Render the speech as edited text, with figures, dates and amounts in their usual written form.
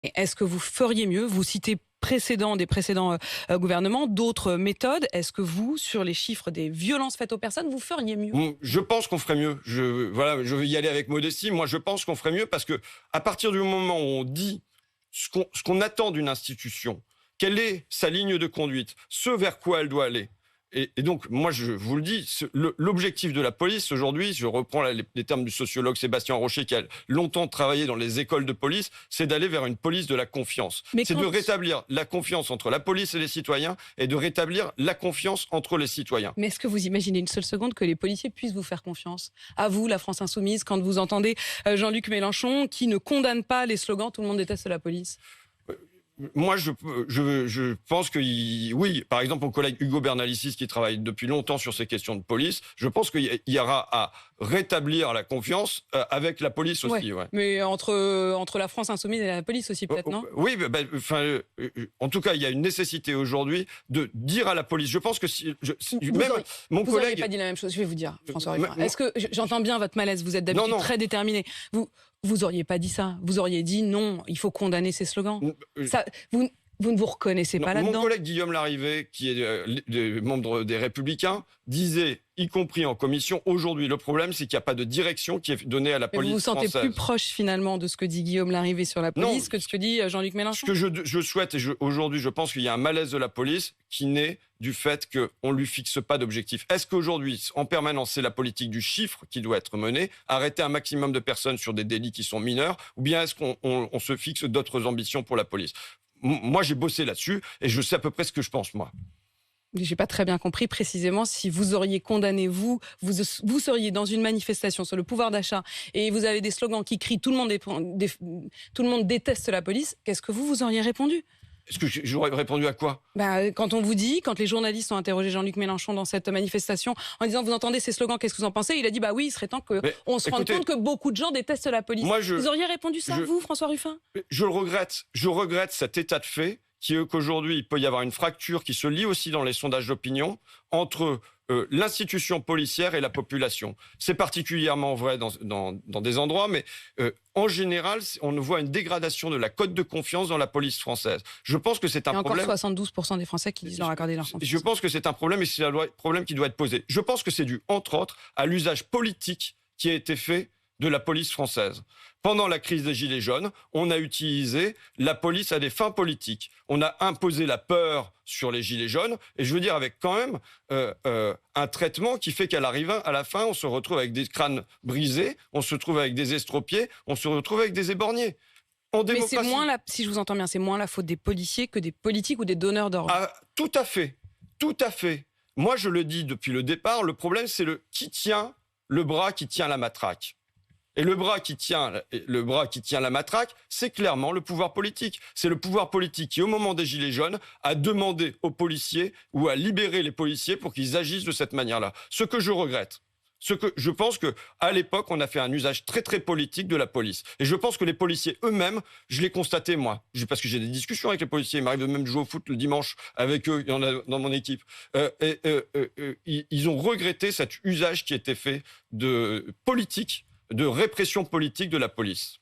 Et est-ce que vous feriez mieux? Vous citez des précédents gouvernements, d'autres méthodes. Est-ce que vous, sur les chiffres des violences faites aux personnes, vous feriez mieux? Je pense qu'on ferait mieux. Voilà, je vais y aller avec modestie. Moi, je pense qu'on ferait mieux parce que à partir du moment où on dit ce qu'on attend d'une institution, quelle est sa ligne de conduite, ce vers quoi elle doit aller. Et donc, moi, je vous le dis, l'objectif de la police aujourd'hui, je reprends les termes du sociologue Sébastien Rocher, qui a longtemps travaillé dans les écoles de police, c'est d'aller vers une police de la confiance. C'est de rétablir la confiance entre la police et les citoyens et de rétablir la confiance entre les citoyens. Mais est-ce que vous imaginez une seule seconde que les policiers puissent vous faire confiance? À vous, la France Insoumise, quand vous entendez Jean-Luc Mélenchon qui ne condamne pas les slogans « Tout le monde déteste la police ». Moi, je pense que oui, par exemple, mon collègue Hugo Bernalicis, qui travaille depuis longtemps sur ces questions de police, je pense qu'il y aura à rétablir la confiance avec la police aussi. Ouais. Mais entre la France Insoumise et la police aussi, peut-être, non? Oui, en tout cas, il y a une nécessité aujourd'hui de dire à la police. Je pense que mon vous collègue... n'auriez pas dit la même chose, je vais vous dire, François Ruffin. Est-ce que, j'entends bien votre malaise, vous êtes d'habitude très déterminé. Vous auriez pas dit ça. Vous auriez dit non, il faut condamner ces slogans. Vous ne vous reconnaissez pas là-dedans? Mon collègue Guillaume Larrivé, qui est membre des Républicains, disait, y compris en commission, aujourd'hui, le problème, c'est qu'il n'y a pas de direction qui est donnée à la police française. Vous vous sentez plus proche, finalement, de ce que dit Guillaume Larrivé sur la police que de ce que dit Jean-Luc Mélenchon? Ce que je souhaite, et aujourd'hui, je pense qu'il y a un malaise de la police qui naît du fait qu'on ne lui fixe pas d'objectif. Est-ce qu'aujourd'hui, en permanence, c'est la politique du chiffre qui doit être menée, arrêter un maximum de personnes sur des délits qui sont mineurs, ou bien est-ce qu'on se fixe d'autres ambitions pour la police? Moi, j'ai bossé là-dessus et je sais à peu près ce que je pense, moi. J'ai pas très bien compris précisément si vous auriez condamné, vous seriez dans une manifestation sur le pouvoir d'achat et vous avez des slogans qui crient tout le monde déteste la police. Qu'est-ce que vous auriez répondu? Est-ce que j'aurais répondu à quoi? Quand on vous dit, quand les journalistes ont interrogé Jean-Luc Mélenchon dans cette manifestation en disant vous entendez ces slogans, qu'est-ce que vous en pensez? Il a dit oui, il serait temps qu'on se rende compte que beaucoup de gens détestent la police. Vous auriez répondu ça, vous, François Ruffin? Je le regrette. Je regrette cet état de fait qui est qu'aujourd'hui, il peut y avoir une fracture qui se lie aussi dans les sondages d'opinion entre l'institution policière et la population. C'est particulièrement vrai dans des endroits, mais en général, on voit une dégradation de la cote de confiance dans la police française. Je pense que c'est un problème. Il y a encore 72% des Français qui disent leur accorder leur confiance. Je pense que c'est un problème et c'est un problème qui doit être posé. Je pense que c'est dû, entre autres, à l'usage politique qui a été fait de la police française. Pendant la crise des Gilets jaunes, on a utilisé la police à des fins politiques. On a imposé la peur sur les Gilets jaunes, et je veux dire avec quand même un traitement qui fait qu'à la fin, on se retrouve avec des crânes brisés, on se retrouve avec des estropiés, on se retrouve avec des éborgnés. Mais c'est si je vous entends bien, c'est moins la faute des policiers que des politiques ou des donneurs d'ordre. Tout à fait. Tout à fait. Moi, je le dis depuis le départ, le problème, c'est qui tient le bras qui tient la matraque. Et le bras qui tient la matraque, c'est clairement le pouvoir politique. C'est le pouvoir politique qui, au moment des Gilets jaunes, a demandé aux policiers ou a libéré les policiers pour qu'ils agissent de cette manière-là. Ce que je regrette. Je pense qu'à l'époque, on a fait un usage très très politique de la police. Et je pense que les policiers eux-mêmes, je l'ai constaté moi, parce que j'ai des discussions avec les policiers, il m'arrive de même jouer au foot le dimanche avec eux, il y en a dans mon équipe. Ils ont regretté cet usage qui était fait de politique, de répression politique de la police.